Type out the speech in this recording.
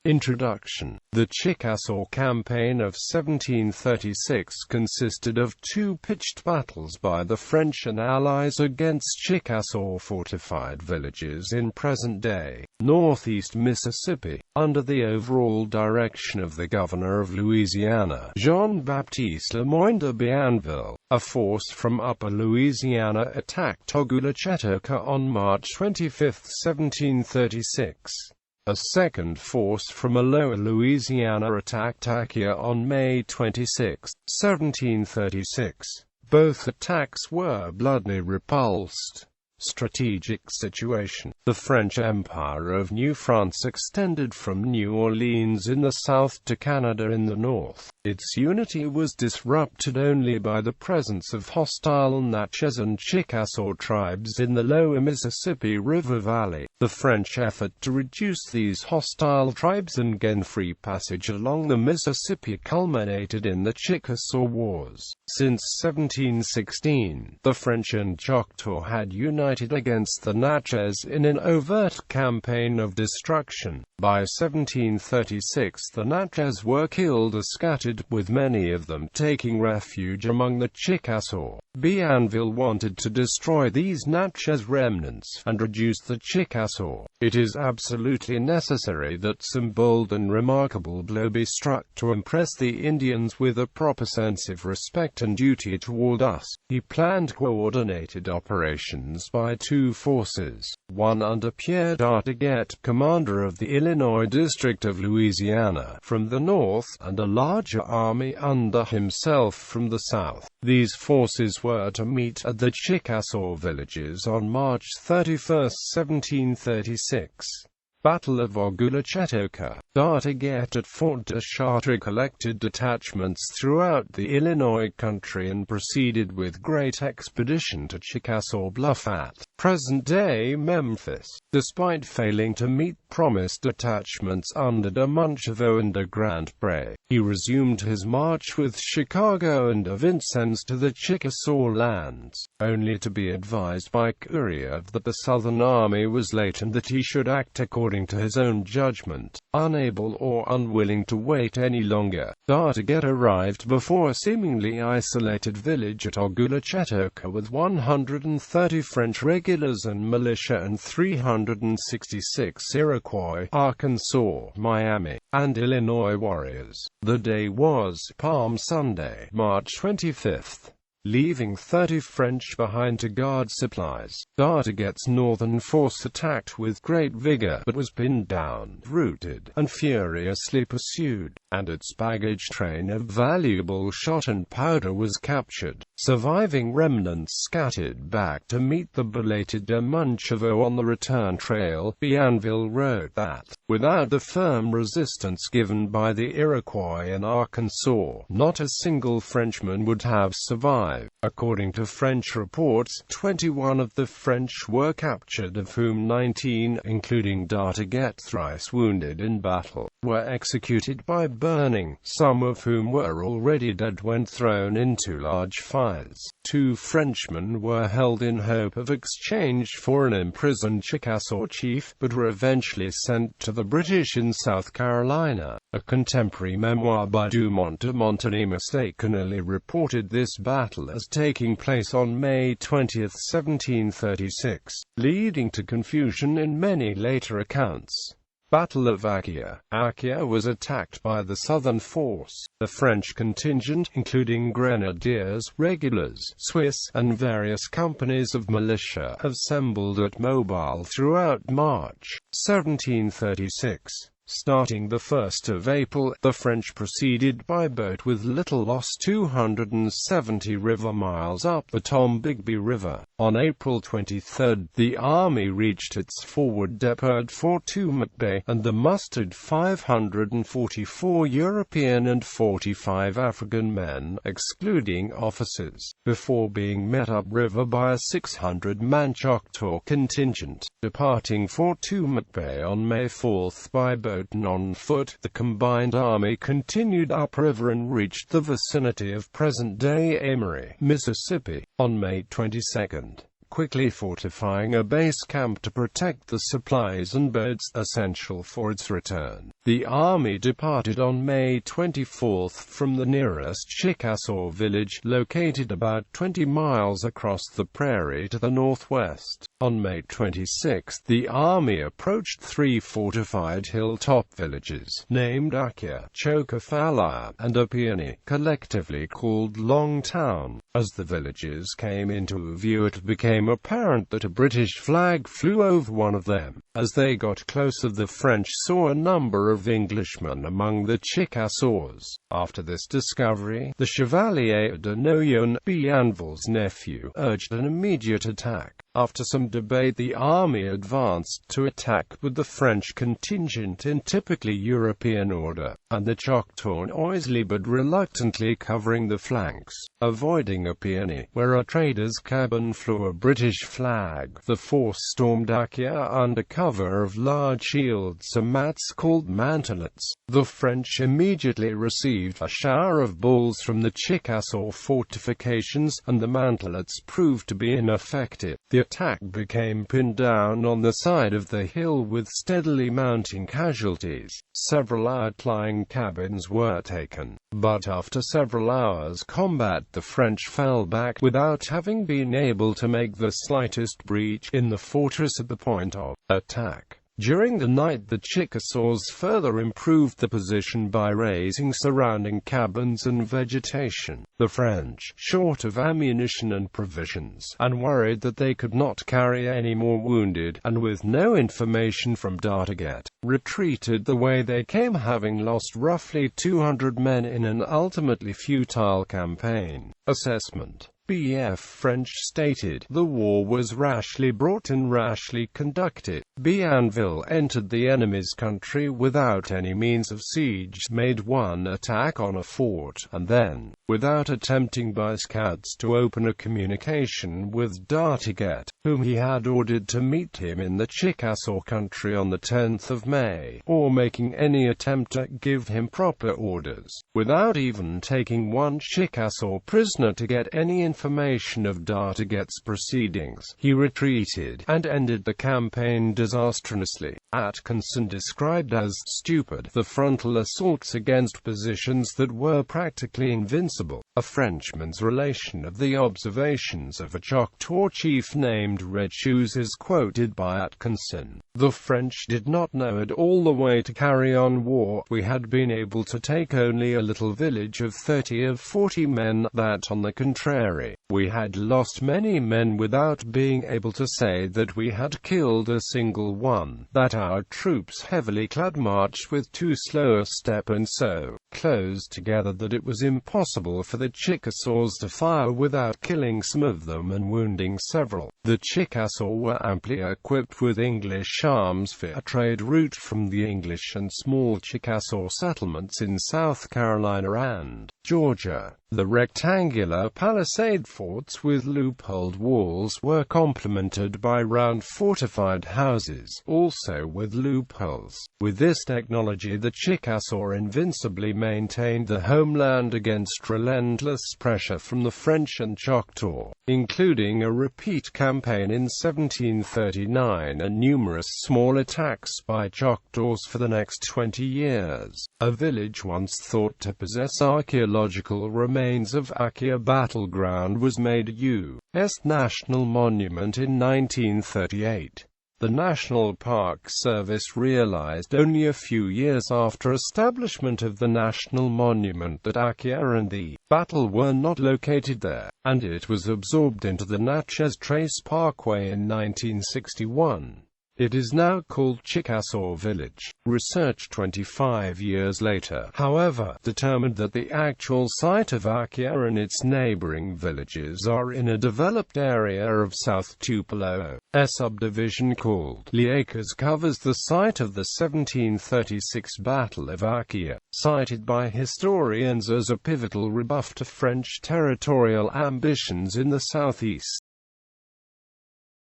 Introduction. The Chickasaw Campaign of 1736 consisted of two pitched battles by the French and Allies against Chickasaw fortified villages in present-day northeast Mississippi, under the overall direction of the governor of Louisiana, Jean-Baptiste Lemoyne de Bienville. A force from Upper Louisiana attacked Chickasaw on March 25, 1736. A second force from Lower Louisiana attacked Acquia on May 26, 1736. Both attacks were bloodily repulsed. Strategic situation. The French Empire of New France extended from New Orleans in the south to Canada in the north. Its unity was disrupted only by the presence of hostile Natchez and Chickasaw tribes in the lower Mississippi River Valley. The French effort to reduce these hostile tribes and gain free passage along the Mississippi culminated in the Chickasaw Wars. Since 1716, the French and Choctaw had united against the Natchez in an overt campaign of destruction. By 1736 the Natchez were killed or scattered, with many of them taking refuge among the Chickasaw. Bienville wanted to destroy these Natchez remnants and reduce the Chickasaw. It is absolutely necessary that some bold and remarkable blow be struck to impress the Indians with a proper sense of respect and duty toward us. He planned coordinated operations by two forces, one under Pierre d'Artaguette, commander of the Illinois District of Louisiana, from the north, and a larger army under himself from the south. These forces were to meet at the Chickasaw villages on March 31, 1736. Battle of Chickasaw. D'Artaguette at Fort de Chartres collected detachments throughout the Illinois country and proceeded with great expedition to Chickasaw Bluff at present-day Memphis. Despite failing to meet promised detachments under de Monchevaux and de Grand Pré, he resumed his march with Chicago and de Vincennes to the Chickasaw lands, only to be advised by courier that the Southern Army was late and that he should act according to his own judgment. Unable or unwilling to wait any longer, D'Artaguette arrived before a seemingly isolated village at Chickasaw with 130 French regulars and militia and 366 Iroquois, Arkansas, Miami, and Illinois warriors. The day was Palm Sunday, March 25. Leaving 30 French behind to guard supplies, D'Artaguette's northern force attacked with great vigor, but was pinned down, routed, and furiously pursued, and its baggage train of valuable shot and powder was captured. Surviving remnants scattered back to meet the belated de Monchevaux on the return trail. Bienville wrote that, without the firm resistance given by the Iroquois in Arkansas, not a single Frenchman would have survived. According to French reports, 21 of the French were captured, of whom 19, including D'Artaguette thrice wounded in battle, were executed by burning, some of whom were already dead when thrown into large fires. 2 Frenchmen were held in hope of exchange for an imprisoned Chickasaw chief, but were eventually sent to the British in South Carolina. A contemporary memoir by Dumont de Montagny mistakenly reported this battle as taking place on May 20, 1736, leading to confusion in many later accounts. Battle of Acquia. Acquia was attacked by the Southern force. The French contingent, including grenadiers, regulars, Swiss, and various companies of militia, assembled at Mobile throughout March 1736. Starting the 1st of April, the French proceeded by boat with little loss 270 river miles up the Tombigbee River. On April 23, the army reached its forward depot at Fort Tumac Bay, and mustered 544 European and 45 African men, excluding officers, before being met upriver by a 600-man Choctaw contingent. Departing Fort Tumac Bay on May 4 by boat and on foot, the combined army continued upriver and reached the vicinity of present-day Amory, Mississippi, on May 22. quickly fortifying a base camp to protect the supplies and boats essential for its return. The army departed on May 24 from the nearest Chickasaw village, located about 20 miles across the prairie to the northwest. On May 26, the army approached 3 fortified hilltop villages, named Akia, Chocofala, and Apiani, collectively called Longtown. As the villages came into view, it became apparent that a British flag flew over one of them. As they got closer, the French saw a number of Englishmen among the Chickasaws. After this discovery, the Chevalier de Noyon, Bienville's nephew, urged an immediate attack. After some debate, the army advanced to attack with the French contingent in typically European order, and the Choctaw noisily but reluctantly covering the flanks. Avoiding Apiani, where a trader's cabin flew a British flag, the force stormed Akia under cover of large shields and mats called mantelets. The French immediately received a shower of balls from the Chickasaw fortifications, and the mantelets proved to be ineffective. The attack became pinned down on the side of the hill with steadily mounting casualties. Several outlying cabins were taken, but after several hours' combat the French fell back without having been able to make the slightest breach in the fortress at the point of attack. During the night, the Chickasaws further improved the position by razing surrounding cabins and vegetation. The French, short of ammunition and provisions, and worried that they could not carry any more wounded, and with no information from Dartaguet, retreated the way they came, having lost roughly 200 men in an ultimately futile campaign. Assessment. VIAF French stated, the war was rashly brought and rashly conducted. Bienville entered the enemy's country without any means of siege, made one attack on a fort, and then, without attempting by scouts to open a communication with Dartaguet, whom he had ordered to meet him in the Chickasaw country on the 10th of May, or making any attempt to give him proper orders, without even taking one Chickasaw prisoner to get any information of Dartaguet's proceedings, he retreated, and ended the campaign disastrously. Atkinson described as stupid the frontal assaults against positions that were practically invincible. A Frenchman's relation of the observations of a Choctaw chief named Red Shoes is quoted by Atkinson. The French did not know at all the way to carry on war. We had been able to take only a little village of 30 or 40 men, that on the contrary, we had lost many men without being able to say that we had killed a single one, that our troops heavily clad marched with too slow a step and so close together that it was impossible for the Chickasaws to fire without killing some of them and wounding several. The Chickasaw were amply equipped with English arms for a trade route from the English and small Chickasaw settlements in South Carolina and Georgia. The rectangular palisade forts with loopholed walls were complemented by round fortified houses, also with loopholes. With this technology, the Chickasaw invincibly maintained the homeland against relentless pressure from the French and Choctaw, including a repeat campaign in 1739 and numerous small attacks by Choctaws for the next 20 years. A village once thought to possess archaeological remains of Akia battleground was made a U.S. National Monument in 1938. The National Park Service realized only a few years after establishment of the National Monument that Akia and the battle were not located there, and it was absorbed into the Natchez Trace Parkway in 1961. It is now called Chickasaw Village. Research 25 years later, however, determined that the actual site of Akia and its neighboring villages are in a developed area of South Tupelo. A subdivision called Les Acres covers the site of the 1736 Battle of Akia, cited by historians as a pivotal rebuff to French territorial ambitions in the southeast.